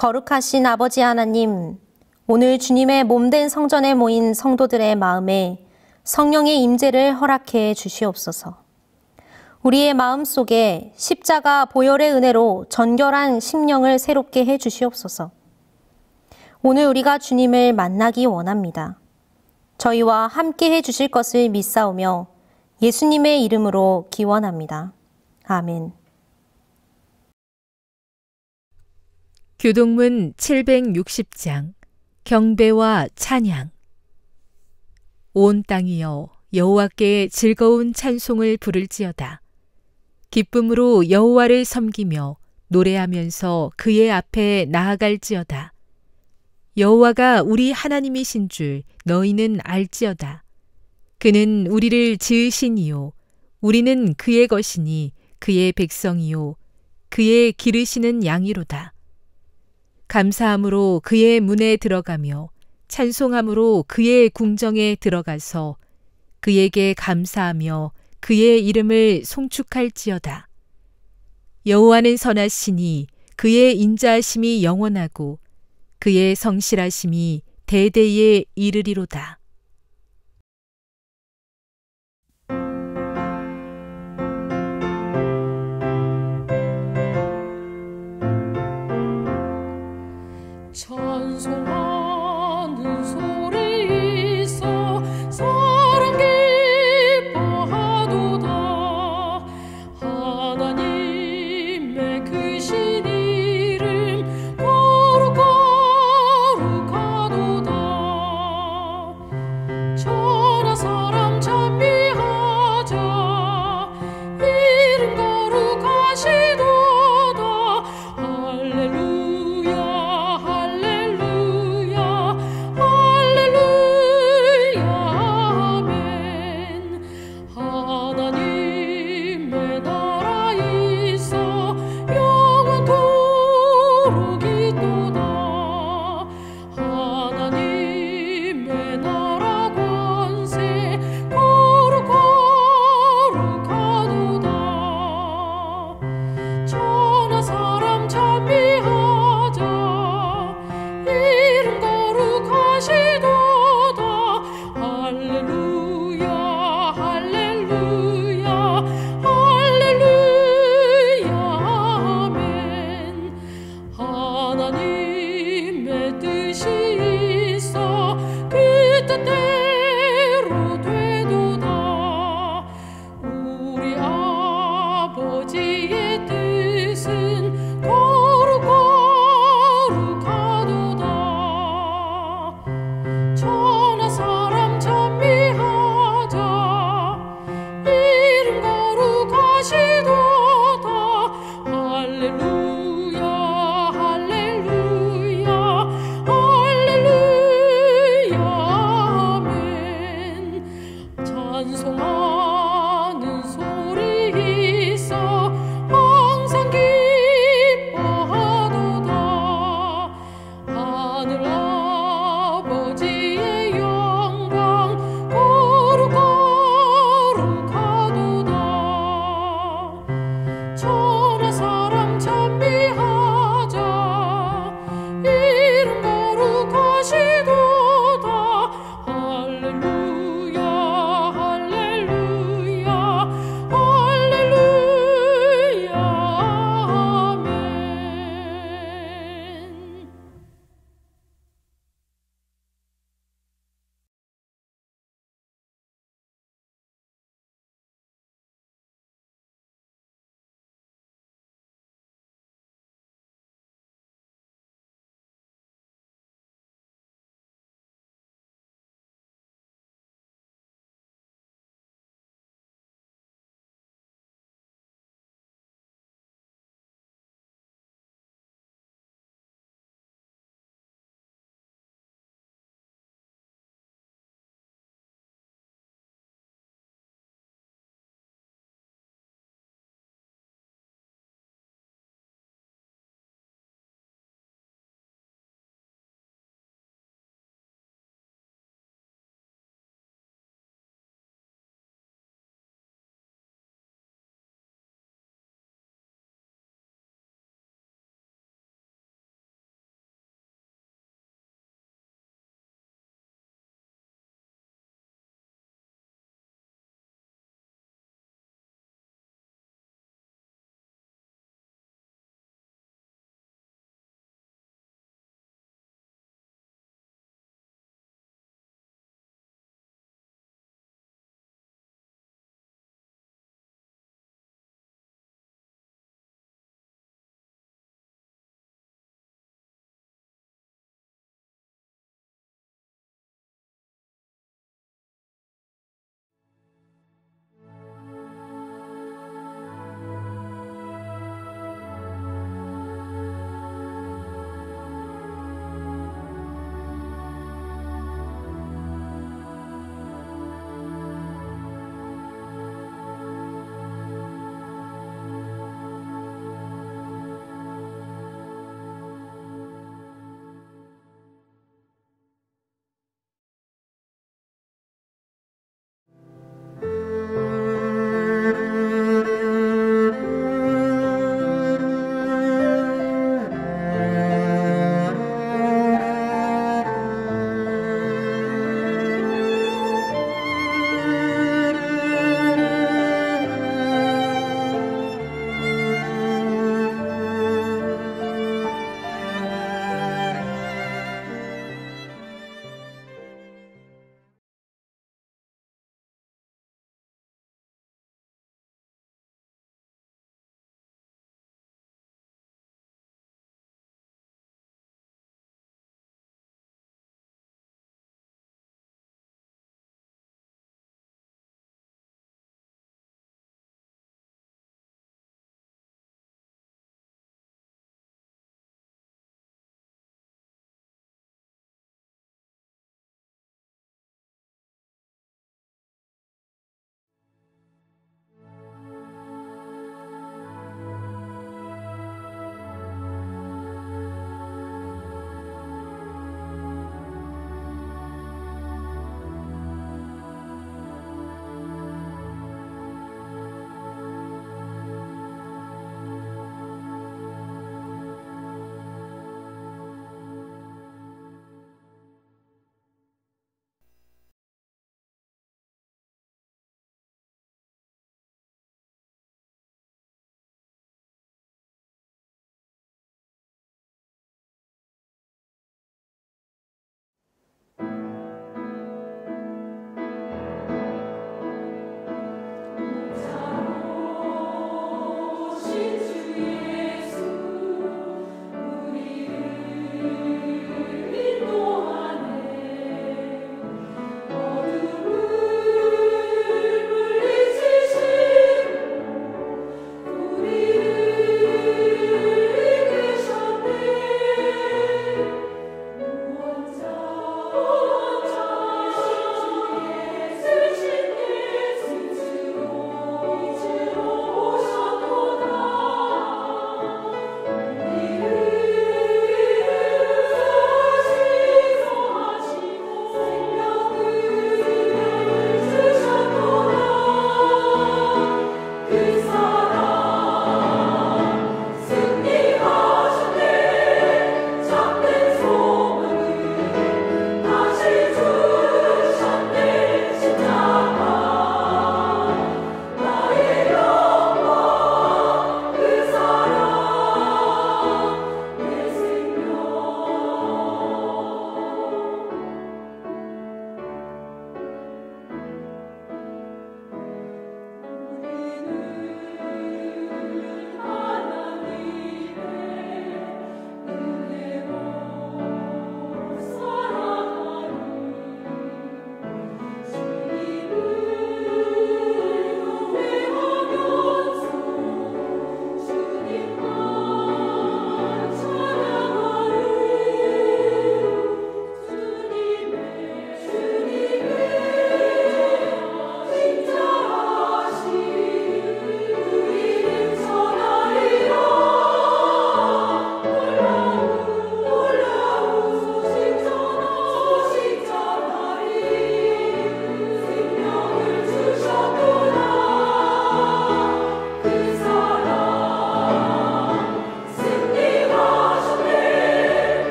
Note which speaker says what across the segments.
Speaker 1: 거룩하신 아버지 하나님, 오늘 주님의 몸된 성전에 모인 성도들의 마음에 성령의 임재를 허락해 주시옵소서. 우리의 마음 속에 십자가 보혈의 은혜로 전결한 심령을 새롭게 해 주시옵소서. 오늘 우리가 주님을 만나기 원합니다. 저희와 함께 해 주실 것을 믿사오며 예수님의 이름으로 기원합니다. 아멘.
Speaker 2: 교동문 760장 경배와 찬양. 온 땅이여 여호와께 즐거운 찬송을 부를지어다. 기쁨으로 여호와를 섬기며 노래하면서 그의 앞에 나아갈지어다. 여호와가 우리 하나님이신 줄 너희는 알지어다. 그는 우리를 지으신 이요 우리는 그의 것이니 그의 백성이요 그의 기르시는 양이로다. 감사함으로 그의 문에 들어가며 찬송함으로 그의 궁정에 들어가서 그에게 감사하며 그의 이름을 송축할지어다. 여호와는 선하시니 그의 인자하심이 영원하고 그의 성실하심이 대대에 이르리로다.
Speaker 3: 찬송하는 소리 있어 사랑 기뻐하도다. 하나님의 크신 이름 거룩거룩하도다.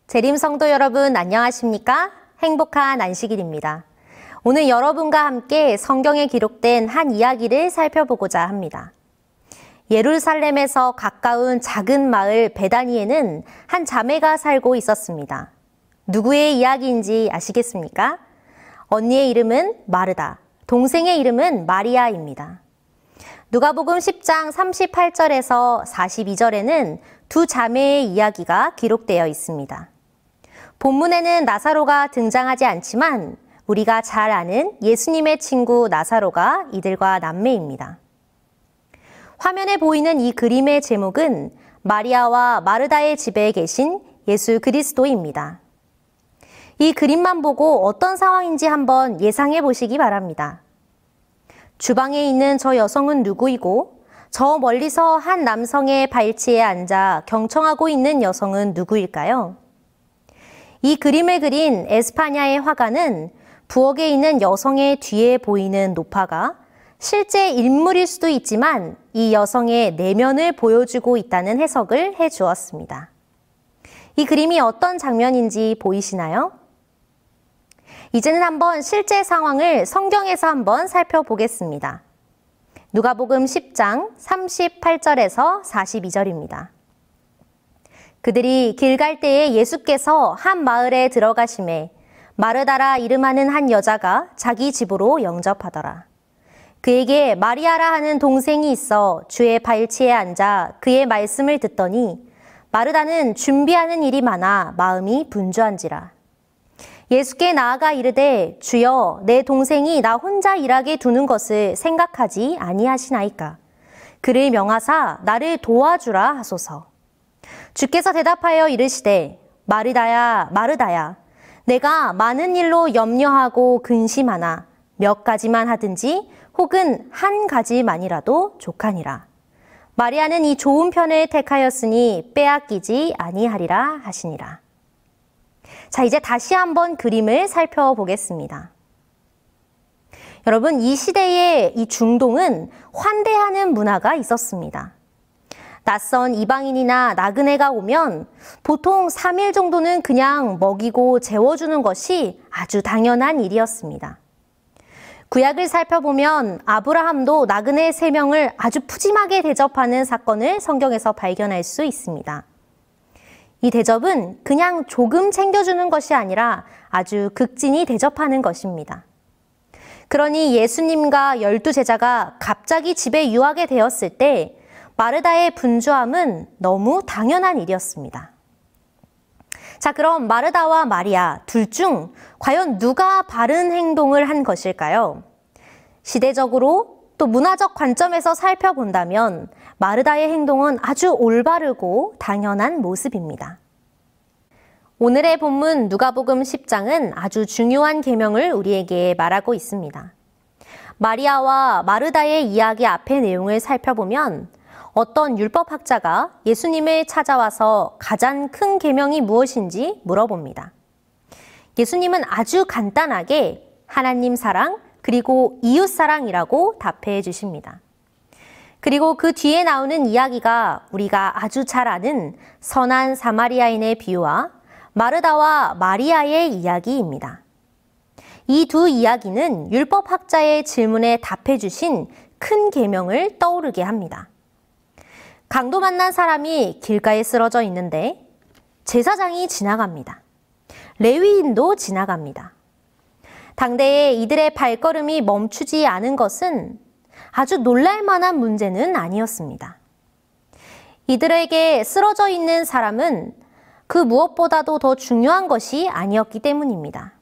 Speaker 1: 재림 성도 여러분 안녕하십니까? 행복한 안식일입니다. 오늘 여러분과 함께 성경에 기록된 한 이야기를 살펴보고자 합니다. 예루살렘에서 가까운 작은 마을 베다니에는 한 자매가 살고 있었습니다. 누구의 이야기인지 아시겠습니까? 언니의 이름은 마르다, 동생의 이름은 마리아입니다. 누가복음 10장 38절에서 42절에는 두 자매의 이야기가 기록되어 있습니다. 본문에는 나사로가 등장하지 않지만 우리가 잘 아는 예수님의 친구 나사로가 이들과 남매입니다. 화면에 보이는 이 그림의 제목은 마리아와 마르다의 집에 계신 예수 그리스도입니다. 이 그림만 보고 어떤 상황인지 한번 예상해 보시기 바랍니다. 주방에 있는 저 여성은 누구이고 저 멀리서 한 남성의 발치에 앉아 경청하고 있는 여성은 누구일까요? 이 그림을 그린 에스파냐의 화가는 부엌에 있는 여성의 뒤에 보이는 노파가 실제 인물일 수도 있지만 이 여성의 내면을 보여주고 있다는 해석을 해주었습니다. 이 그림이 어떤 장면인지 보이시나요? 이제는 한번 실제 상황을 성경에서 한번 살펴보겠습니다. 누가복음 10장 38절에서 42절입니다. 그들이 길 갈 때에 예수께서 한 마을에 들어가심에 마르다라 이름하는 한 여자가 자기 집으로 영접하더라. 그에게 마리아라 하는 동생이 있어 주의 발치에 앉아 그의 말씀을 듣더니 마르다는 준비하는 일이 많아 마음이 분주한지라. 예수께 나아가 이르되 주여 내 동생이 나 혼자 일하게 두는 것을 생각하지 아니하시나이까. 그를 명하사 나를 도와주라 하소서. 주께서 대답하여 이르시되 마르다야 마르다야 내가 많은 일로 염려하고 근심하나 몇 가지만 하든지 혹은 한 가지만이라도 족하니라. 마리아는 이 좋은 편을 택하였으니 빼앗기지 아니하리라 하시니라. 자, 이제 다시 한번 그림을 살펴보겠습니다. 여러분, 이 시대에 이 중동은 환대하는 문화가 있었습니다. 낯선 이방인이나 나그네가 오면 보통 3일 정도는 그냥 먹이고 재워주는 것이 아주 당연한 일이었습니다. 구약을 살펴보면 아브라함도 나그네 3명을 아주 푸짐하게 대접하는 사건을 성경에서 발견할 수 있습니다. 이 대접은 그냥 조금 챙겨주는 것이 아니라 아주 극진히 대접하는 것입니다. 그러니 예수님과 12제자가 갑자기 집에 유하게 되었을 때 마르다의 분주함은 너무 당연한 일이었습니다. 자, 그럼 마르다와 마리아 둘 중 과연 누가 바른 행동을 한 것일까요? 시대적으로 또 문화적 관점에서 살펴본다면 마르다의 행동은 아주 올바르고 당연한 모습입니다. 오늘의 본문 누가복음 10장은 아주 중요한 계명을 우리에게 말하고 있습니다. 마리아와 마르다의 이야기 앞의 내용을 살펴보면 어떤 율법학자가 예수님을 찾아와서 가장 큰 계명이 무엇인지 물어봅니다. 예수님은 아주 간단하게 하나님 사랑 그리고 이웃 사랑이라고 답해 주십니다. 그리고 그 뒤에 나오는 이야기가 우리가 아주 잘 아는 선한 사마리아인의 비유와 마르다와 마리아의 이야기입니다. 이 두 이야기는 율법학자의 질문에 답해 주신 큰 계명을 떠오르게 합니다. 강도 만난 사람이 길가에 쓰러져 있는데 제사장이 지나갑니다. 레위인도 지나갑니다. 당대에 이들의 발걸음이 멈추지 않은 것은 아주 놀랄만한 문제는 아니었습니다. 이들에게 쓰러져 있는 사람은 그 무엇보다도 더 중요한 것이 아니었기 때문입니다.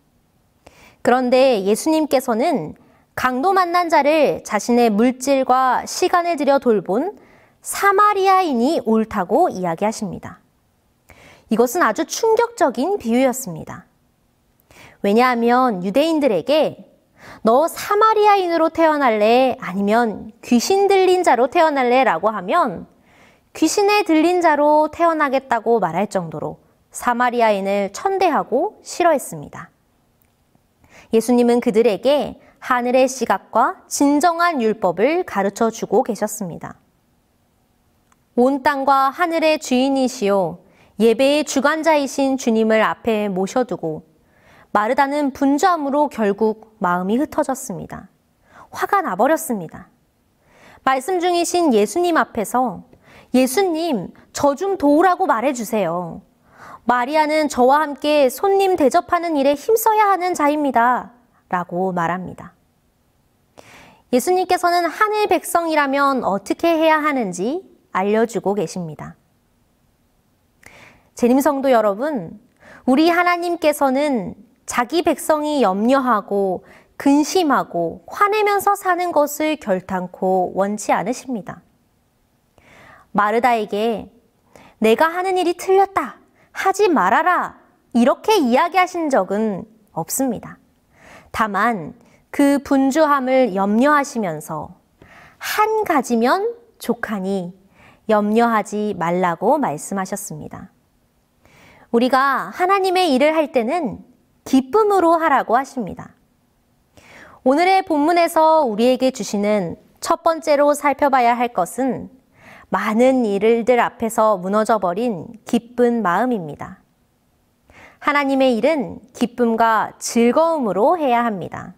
Speaker 1: 그런데 예수님께서는 강도 만난 자를 자신의 물질과 시간을 들여 돌본 사마리아인이 옳다고 이야기하십니다. 이것은 아주 충격적인 비유였습니다. 왜냐하면 유대인들에게 너 사마리아인으로 태어날래? 아니면 귀신 들린 자로 태어날래? 라고 하면 귀신에 들린 자로 태어나겠다고 말할 정도로 사마리아인을 천대하고 싫어했습니다. 예수님은 그들에게 하늘의 시각과 진정한 율법을 가르쳐 주고 계셨습니다. 온 땅과 하늘의 주인이시오 예배의 주관자이신 주님을 앞에 모셔두고 마르다는 분주함으로 결국 마음이 흩어졌습니다. 화가 나버렸습니다. 말씀 중이신 예수님 앞에서 예수님, 저 좀 도우라고 말해주세요. 마리아는 저와 함께 손님 대접하는 일에 힘써야 하는 자입니다. 라고 말합니다. 예수님께서는 하늘 백성이라면 어떻게 해야 하는지 알려주고 계십니다. 재림성도 여러분, 우리 하나님께서는 자기 백성이 염려하고 근심하고 화내면서 사는 것을 결탄코 원치 않으십니다. 마르다에게 내가 하는 일이 틀렸다, 하지 말아라 이렇게 이야기하신 적은 없습니다. 다만 그 분주함을 염려하시면서 한 가지면 족하니 염려하지 말라고 말씀하셨습니다. 우리가 하나님의 일을 할 때는 기쁨으로 하라고 하십니다. 오늘의 본문에서 우리에게 주시는 첫 번째로 살펴봐야 할 것은 많은 일들 앞에서 무너져버린 기쁜 마음입니다. 하나님의 일은 기쁨과 즐거움으로 해야 합니다.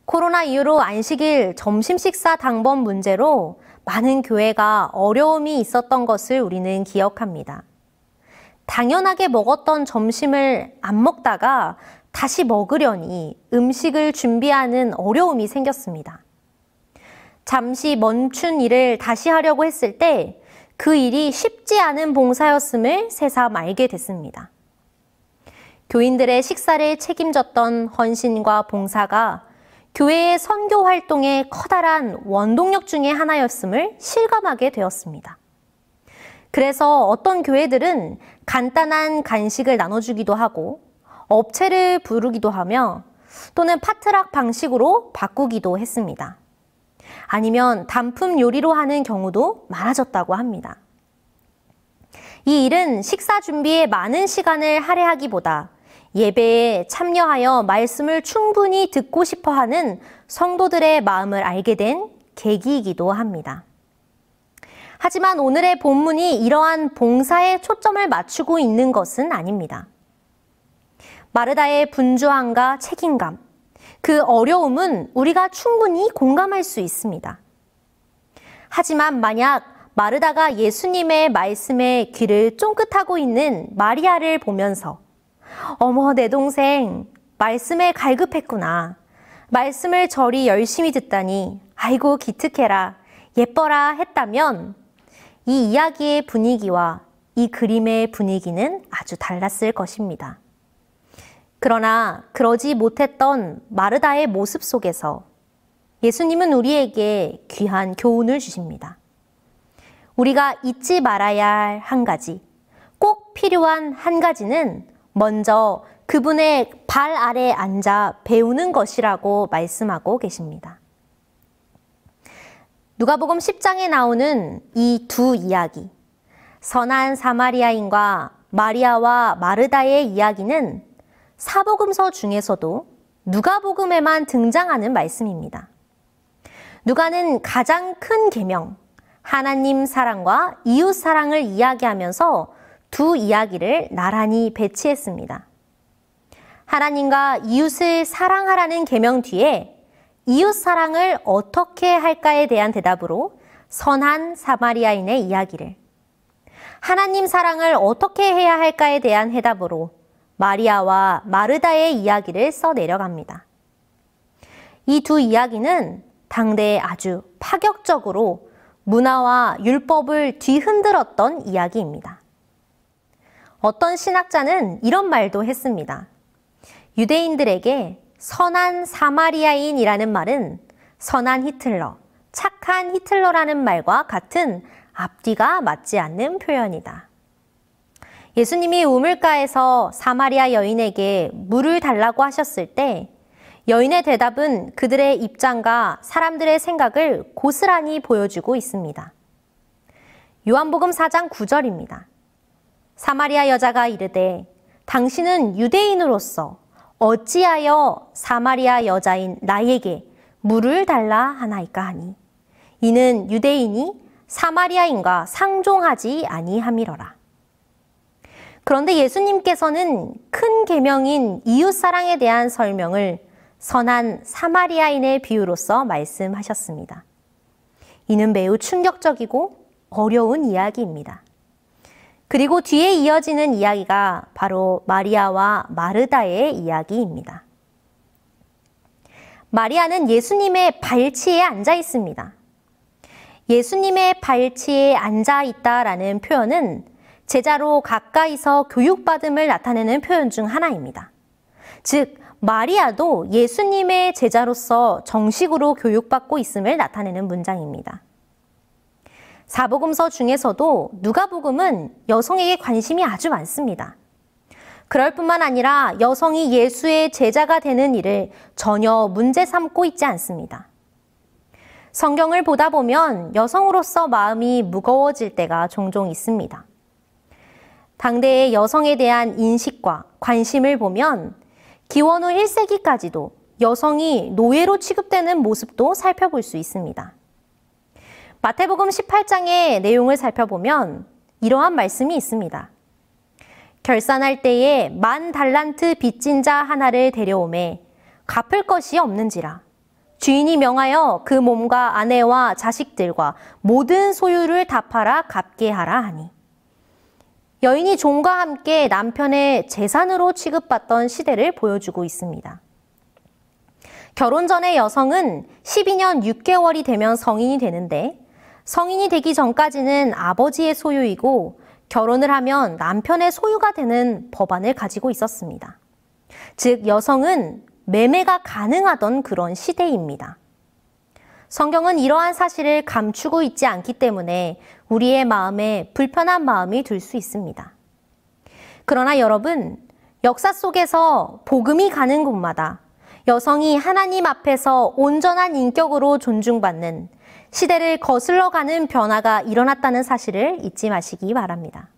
Speaker 1: 코로나 이후로 안식일 점심 식사 당번 문제로 많은 교회가 어려움이 있었던 것을 우리는 기억합니다. 당연하게 먹었던 점심을 안 먹다가 다시 먹으려니 음식을 준비하는 어려움이 생겼습니다. 잠시 멈춘 일을 다시 하려고 했을 때 그 일이 쉽지 않은 봉사였음을 새삼 알게 됐습니다. 교인들의 식사를 책임졌던 헌신과 봉사가 교회의 선교 활동의 커다란 원동력 중의 하나였음을 실감하게 되었습니다. 그래서 어떤 교회들은 간단한 간식을 나눠주기도 하고 업체를 부르기도 하며 또는 파트락 방식으로 바꾸기도 했습니다. 아니면 단품 요리로 하는 경우도 많아졌다고 합니다. 이 일은 식사 준비에 많은 시간을 할애하기보다 예배에 참여하여 말씀을 충분히 듣고 싶어 하는 성도들의 마음을 알게 된 계기이기도 합니다. 하지만 오늘의 본문이 이러한 봉사에 초점을 맞추고 있는 것은 아닙니다. 마르다의 분주함과 책임감, 그 어려움은 우리가 충분히 공감할 수 있습니다. 하지만 만약 마르다가 예수님의 말씀에 귀를 쫑긋하고 있는 마리아를 보면서 어머, 내 동생 말씀에 갈급했구나. 말씀을 저리 열심히 듣다니 아이고 기특해라, 예뻐라 했다면 이 이야기의 분위기와 이 그림의 분위기는 아주 달랐을 것입니다. 그러나 그러지 못했던 마르다의 모습 속에서 예수님은 우리에게 귀한 교훈을 주십니다. 우리가 잊지 말아야 할 한 가지, 꼭 필요한 한 가지는 먼저 그분의 발 아래 앉아 배우는 것이라고 말씀하고 계십니다. 누가복음 10장에 나오는 이 두 이야기, 선한 사마리아인과 마리아와 마르다의 이야기는 사복음서 중에서도 누가복음에만 등장하는 말씀입니다. 누가는 가장 큰 계명, 하나님 사랑과 이웃 사랑을 이야기하면서 두 이야기를 나란히 배치했습니다. 하나님과 이웃을 사랑하라는 계명 뒤에 이웃 사랑을 어떻게 할까에 대한 대답으로 선한 사마리아인의 이야기를, 하나님 사랑을 어떻게 해야 할까에 대한 해답으로 마리아와 마르다의 이야기를 써내려갑니다. 이 두 이야기는 당대에 아주 파격적으로 문화와 율법을 뒤흔들었던 이야기입니다. 어떤 신학자는 이런 말도 했습니다. 유대인들에게 선한 사마리아인이라는 말은 선한 히틀러, 착한 히틀러라는 말과 같은 앞뒤가 맞지 않는 표현이다. 예수님이 우물가에서 사마리아 여인에게 물을 달라고 하셨을 때 여인의 대답은 그들의 입장과 사람들의 생각을 고스란히 보여주고 있습니다. 요한복음 4장 9절입니다. 사마리아 여자가 이르되 당신은 유대인으로서 어찌하여 사마리아 여자인 나에게 물을 달라 하나이까 하니 이는 유대인이 사마리아인과 상종하지 아니함이러라. 그런데 예수님께서는 큰 계명인 이웃사랑에 대한 설명을 선한 사마리아인의 비유로서 말씀하셨습니다. 이는 매우 충격적이고 어려운 이야기입니다. 그리고 뒤에 이어지는 이야기가 바로 마리아와 마르다의 이야기입니다. 마리아는 예수님의 발치에 앉아 있습니다. 예수님의 발치에 앉아 있다라는 표현은 제자로 가까이서 교육받음을 나타내는 표현 중 하나입니다. 즉, 마리아도 예수님의 제자로서 정식으로 교육받고 있음을 나타내는 문장입니다. 사복음서 중에서도 누가복음은 여성에게 관심이 아주 많습니다. 그럴 뿐만 아니라 여성이 예수의 제자가 되는 일을 전혀 문제 삼고 있지 않습니다. 성경을 보다 보면 여성으로서 마음이 무거워질 때가 종종 있습니다. 당대의 여성에 대한 인식과 관심을 보면 기원 후 1세기까지도 여성이 노예로 취급되는 모습도 살펴볼 수 있습니다. 마태복음 18장의 내용을 살펴보면 이러한 말씀이 있습니다. 결산할 때에 10,000달란트 빚진 자 하나를 데려오매 갚을 것이 없는지라 주인이 명하여 그 몸과 아내와 자식들과 모든 소유를 다 팔아 갚게 하라 하니. 여인이 종과 함께 남편의 재산으로 취급받던 시대를 보여주고 있습니다. 결혼 전에 여성은 12년 6개월이 되면 성인이 되는데 성인이 되기 전까지는 아버지의 소유이고 결혼을 하면 남편의 소유가 되는 법안을 가지고 있었습니다. 즉, 여성은 매매가 가능하던 그런 시대입니다. 성경은 이러한 사실을 감추고 있지 않기 때문에 우리의 마음에 불편한 마음이 들 수 있습니다. 그러나 여러분, 역사 속에서 복음이 가는 곳마다 여성이 하나님 앞에서 온전한 인격으로 존중받는 시대를 거슬러 가는 변화가 일어났다는 사실을 잊지 마시기 바랍니다.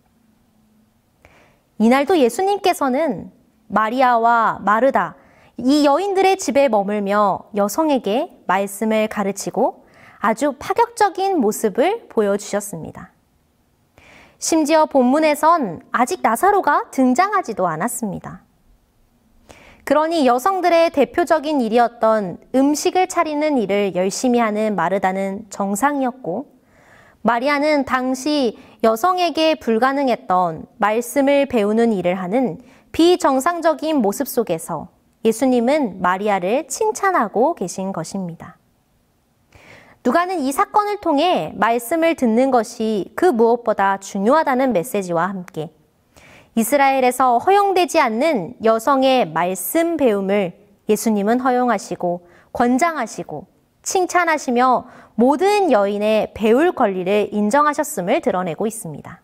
Speaker 1: 이날도 예수님께서는 마리아와 마르다, 이 여인들의 집에 머물며 여성에게 말씀을 가르치고 아주 파격적인 모습을 보여주셨습니다. 심지어 본문에선 아직 나사로가 등장하지도 않았습니다. 그러니 여성들의 대표적인 일이었던 음식을 차리는 일을 열심히 하는 마르다는 정상이었고, 마리아는 당시 여성에게 불가능했던 말씀을 배우는 일을 하는 비정상적인 모습 속에서 예수님은 마리아를 칭찬하고 계신 것입니다. 누가는 이 사건을 통해 말씀을 듣는 것이 그 무엇보다 중요하다는 메시지와 함께 이스라엘에서 허용되지 않는 여성의 말씀 배움을 예수님은 허용하시고 권장하시고 칭찬하시며 모든 여인의 배울 권리를 인정하셨음을 드러내고 있습니다.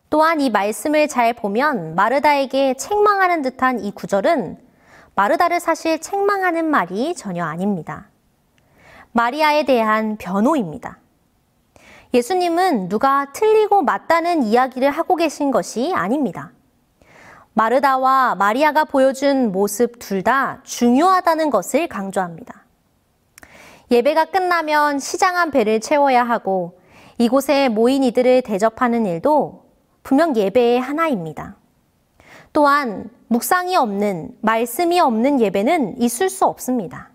Speaker 1: 또한 이 말씀을 잘 보면 마르다에게 책망하는 듯한 이 구절은 마르다를 사실 책망하는 말이 전혀 아닙니다. 마리아에 대한 변호입니다. 예수님은 누가 틀리고 맞다는 이야기를 하고 계신 것이 아닙니다. 마르다와 마리아가 보여준 모습 둘 다 중요하다는 것을 강조합니다. 예배가 끝나면 시장한 배를 채워야 하고 이곳에 모인 이들을 대접하는 일도 분명 예배의 하나입니다. 또한 묵상이 없는, 말씀이 없는 예배는 있을 수 없습니다.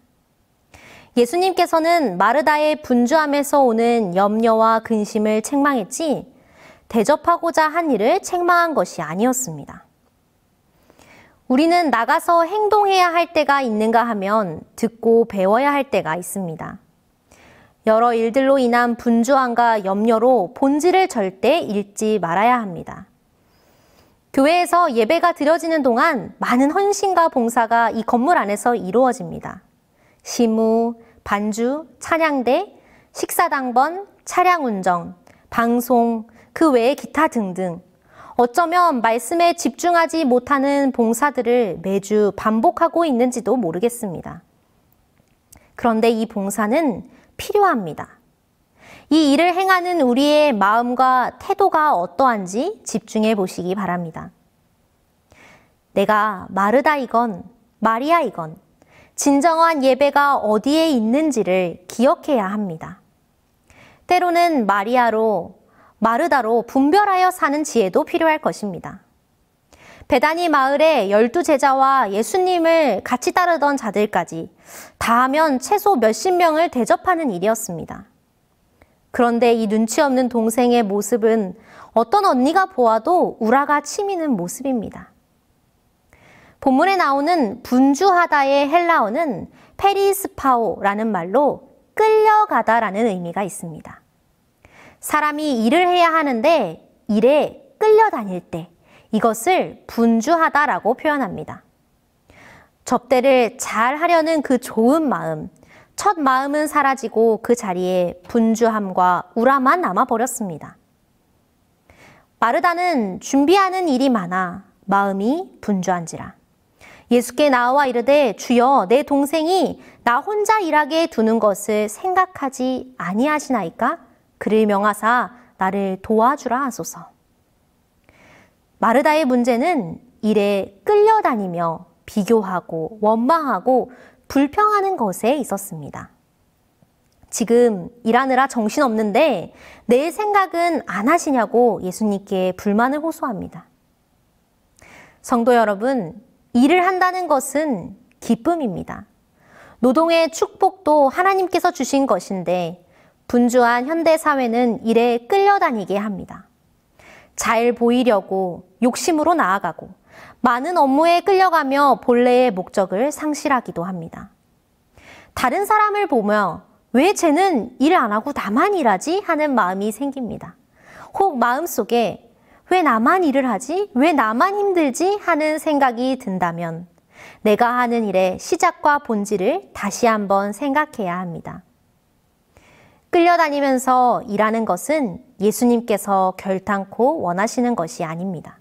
Speaker 1: 예수님께서는 마르다의 분주함에서 오는 염려와 근심을 책망했지 대접하고자 한 일을 책망한 것이 아니었습니다. 우리는 나가서 행동해야 할 때가 있는가 하면 듣고 배워야 할 때가 있습니다. 여러 일들로 인한 분주함과 염려로 본질을 절대 잃지 말아야 합니다. 교회에서 예배가 드려지는 동안 많은 헌신과 봉사가 이 건물 안에서 이루어집니다. 시무, 반주, 찬양대, 식사당번, 차량 운전, 방송, 그 외에 기타 등등 어쩌면 말씀에 집중하지 못하는 봉사들을 매주 반복하고 있는지도 모르겠습니다. 그런데 이 봉사는 필요합니다. 이 일을 행하는 우리의 마음과 태도가 어떠한지 집중해 보시기 바랍니다. 내가 마르다이건 마리아이건 진정한 예배가 어디에 있는지를 기억해야 합니다. 때로는 마르다로 분별하여 사는 지혜도 필요할 것입니다. 베다니 마을에 12제자와 예수님을 같이 따르던 자들까지 다 하면 최소 몇십 명을 대접하는 일이었습니다. 그런데 이 눈치 없는 동생의 모습은 어떤 언니가 보아도 우라가 치미는 모습입니다. 본문에 나오는 분주하다의 헬라어는 페리스파오라는 말로 끌려가다라는 의미가 있습니다. 사람이 일을 해야 하는데 일에 끌려다닐 때 이것을 분주하다라고 표현합니다. 접대를 잘 하려는 그 좋은 마음, 첫 마음은 사라지고 그 자리에 분주함과 우라만 남아버렸습니다. 마르다는 준비하는 일이 많아 마음이 분주한지라. 예수께 나와 이르되 주여 내 동생이 나 혼자 일하게 두는 것을 생각하지 아니하시나이까? 그를 명하사 나를 도와주라 하소서. 마르다의 문제는 일에 끌려다니며 비교하고 원망하고 불평하는 것에 있었습니다. 지금 일하느라 정신없는데 내 생각은 안 하시냐고 예수님께 불만을 호소합니다. 성도 여러분, 일을 한다는 것은 기쁨입니다. 노동의 축복도 하나님께서 주신 것인데 분주한 현대 사회는 일에 끌려다니게 합니다. 잘 보이려고 욕심으로 나아가고 많은 업무에 끌려가며 본래의 목적을 상실하기도 합니다. 다른 사람을 보며 왜 쟤는 일 안 하고 나만 일하지? 하는 마음이 생깁니다. 혹 마음속에 왜 나만 일을 하지? 왜 나만 힘들지? 하는 생각이 든다면 내가 하는 일의 시작과 본질을 다시 한번 생각해야 합니다. 끌려다니면서 일하는 것은 예수님께서 결탄코 원하시는 것이 아닙니다.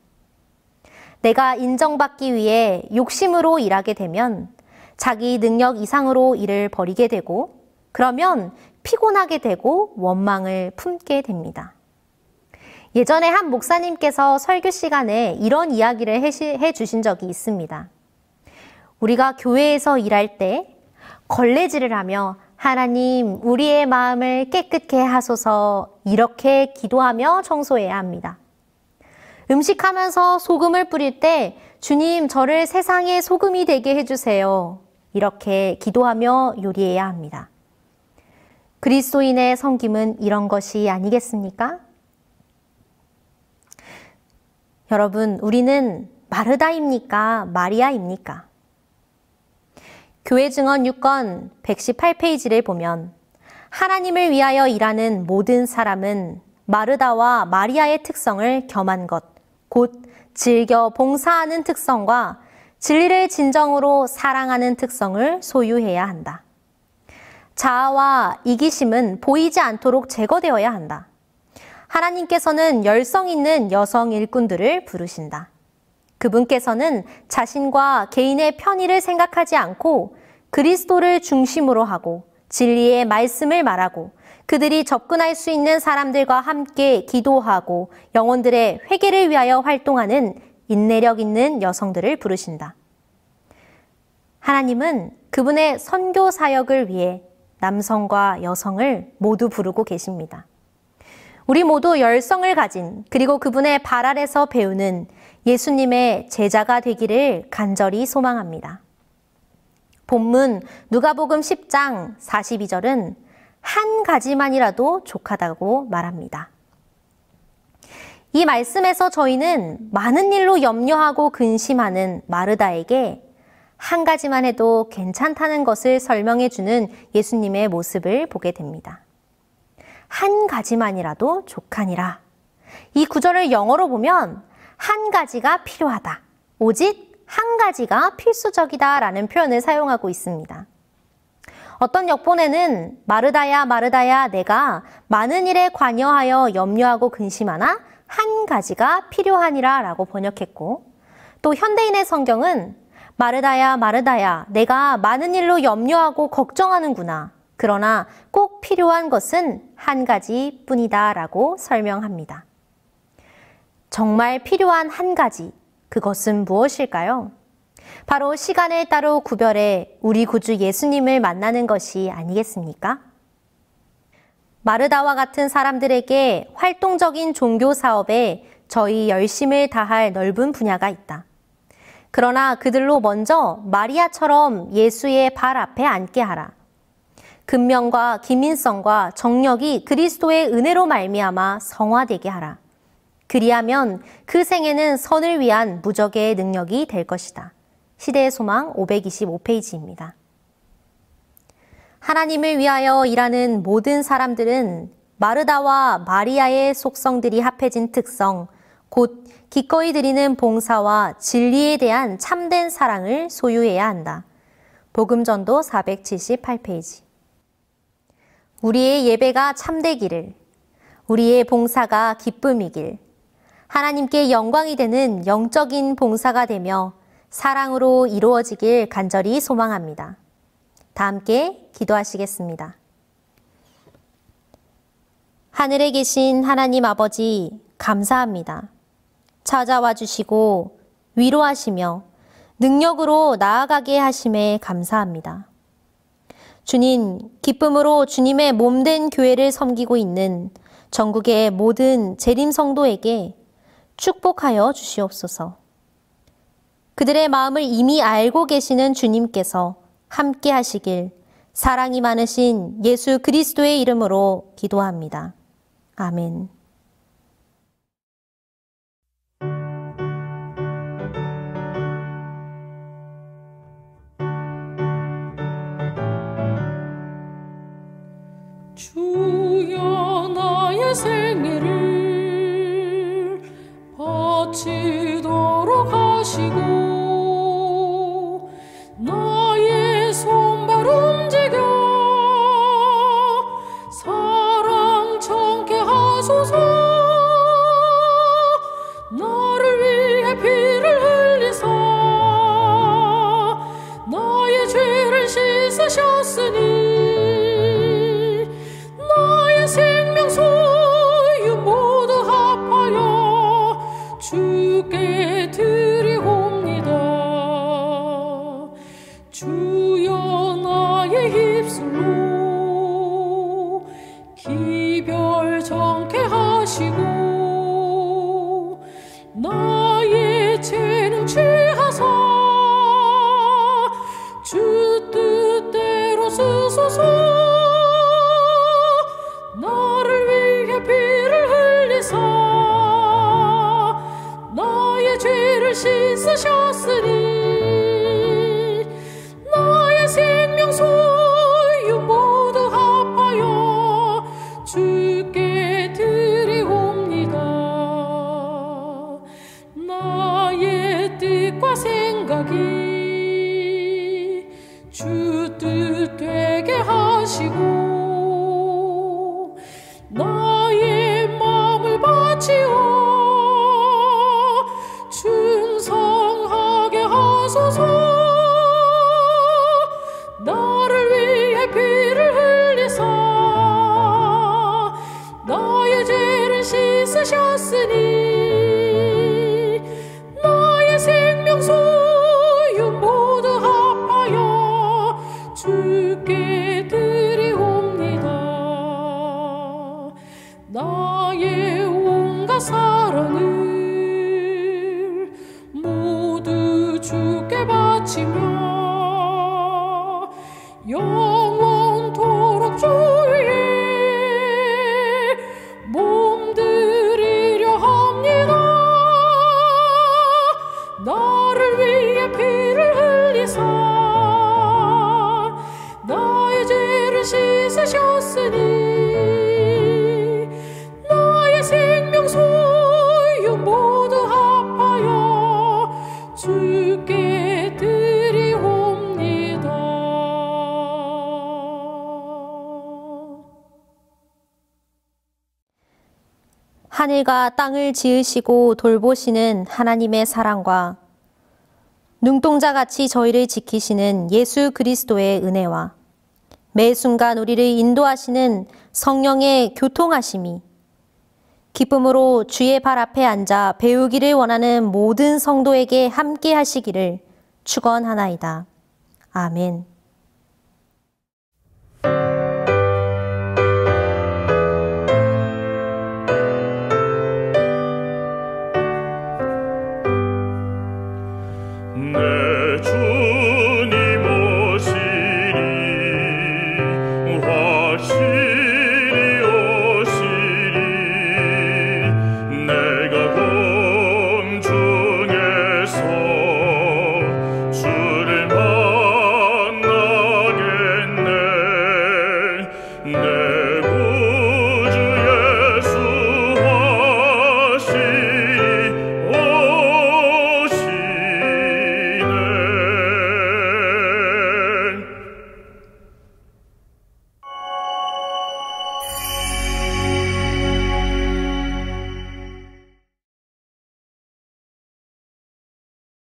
Speaker 1: 내가 인정받기 위해 욕심으로 일하게 되면 자기 능력 이상으로 일을 벌이게 되고 그러면 피곤하게 되고 원망을 품게 됩니다. 예전에 한 목사님께서 설교 시간에 이런 이야기를 해 주신 적이 있습니다. 우리가 교회에서 일할 때 걸레질을 하며 하나님, 우리의 마음을 깨끗게 하소서 이렇게 기도하며 청소해야 합니다. 음식하면서 소금을 뿌릴 때 주님, 저를 세상의 소금이 되게 해주세요. 이렇게 기도하며 요리해야 합니다. 그리스도인의 섬김은 이런 것이 아니겠습니까? 여러분, 우리는 마르다입니까? 마리아입니까? 교회 증언 6권 118페이지를 보면 하나님을 위하여 일하는 모든 사람은 마르다와 마리아의 특성을 겸한 것, 곧 즐겨 봉사하는 특성과 진리를 진정으로 사랑하는 특성을 소유해야 한다. 자아와 이기심은 보이지 않도록 제거되어야 한다. 하나님께서는 열성 있는 여성 일꾼들을 부르신다. 그분께서는 자신과 개인의 편의를 생각하지 않고 그리스도를 중심으로 하고 진리의 말씀을 말하고 그들이 접근할 수 있는 사람들과 함께 기도하고 영혼들의 회개를 위하여 활동하는 인내력 있는 여성들을 부르신다. 하나님은 그분의 선교 사역을 위해 남성과 여성을 모두 부르고 계십니다. 우리 모두 열성을 가진 그리고 그분의 발 아래서 배우는 예수님의 제자가 되기를 간절히 소망합니다. 본문 누가복음 10장 42절은 한 가지만이라도 족하다고 말합니다. 이 말씀에서 저희는 많은 일로 염려하고 근심하는 마르다에게 한 가지만 해도 괜찮다는 것을 설명해 주는 예수님의 모습을 보게 됩니다. 한 가지만이라도 족하니라. 이 구절을 영어로 보면 한 가지가 필요하다. 오직 한 가지가 필수적이다 라는 표현을 사용하고 있습니다. 어떤 역본에는 마르다야 마르다야 내가 많은 일에 관여하여 염려하고 근심하나 한 가지가 필요하니라 라고 번역했고 또 현대인의 성경은 마르다야 마르다야 내가 많은 일로 염려하고 걱정하는구나. 그러나 꼭 필요한 것은 한 가지뿐이다 라고 설명합니다. 정말 필요한 한 가지, 그것은 무엇일까요? 바로 시간을 따로 구별해 우리 구주 예수님을 만나는 것이 아니겠습니까? 마르다와 같은 사람들에게 활동적인 종교 사업에 저희 열심을 다할 넓은 분야가 있다. 그러나 그들로 먼저 마리아처럼 예수의 발 앞에 앉게 하라. 근면과 기민성과 정력이 그리스도의 은혜로 말미암아 성화되게 하라. 그리하면 그 생애는 선을 위한 무적의 능력이 될 것이다. 시대의 소망 525페이지입니다. 하나님을 위하여 일하는 모든 사람들은 마르다와 마리아의 속성들이 합해진 특성, 곧 기꺼이 드리는 봉사와 진리에 대한 참된 사랑을 소유해야 한다. 복음전도 478페이지. 우리의 예배가 참되기를, 우리의 봉사가 기쁨이길, 하나님께 영광이 되는 영적인 봉사가 되며 사랑으로 이루어지길 간절히 소망합니다. 다 함께 기도하시겠습니다. 하늘에 계신 하나님 아버지, 감사합니다. 찾아와 주시고 위로하시며 능력으로 나아가게 하심에 감사합니다. 주님, 기쁨으로 주님의 몸된 교회를 섬기고 있는 전국의 모든 재림 성도에게 축복하여 주시옵소서. 그들의 마음을 이미 알고 계시는 주님께서 함께 하시길 사랑이 많으신 예수 그리스도의 이름으로 기도합니다. 아멘.
Speaker 3: 주여 나의 생애를 바치도록 하시고 나의 손발 움직여 사랑 청케 하소서. 나를 위해 피를 흘리사 나의 죄를 씻으셨으니 생명 소유 모두 합하여 주께 드리옵니다. 주여 나의 입술로 기별 정케 하시고 나의 죄는 취하사 주 뜻대로 쓰소서. 나를 위해 피를 흘리사 나의 죄를 씻으셨으니 나의 생명 소유 모두 합하여 주께 드리옵니다. 나의 뜻과 생각이 주 뜻 되게 하시고 나의 마음을 바치어 충성하게 하소서. 나를 위해 피를 흘리사 나의 죄를 씻으셨으니 나의 생명 소유 모두 합하여 주께 드리옵니다. 나의 온갖 사랑을 모두 주께 바치며 영원토록 주 위에 몸드리려 합니다. 나를 위해 피를 흘리사 나의 죄를 씻으셨으니 생명 소유 모두 합하여 주께 드리옵니다.
Speaker 1: 하늘과 땅을 지으시고 돌보시는 하나님의 사랑과 눈동자같이 저희를 지키시는 예수 그리스도의 은혜와 매 순간 우리를 인도하시는 성령의 교통하심이 기쁨으로 주의 발 앞에 앉아 배우기를 원하는 모든 성도에게 함께 하시기를 축원하나이다. 아멘.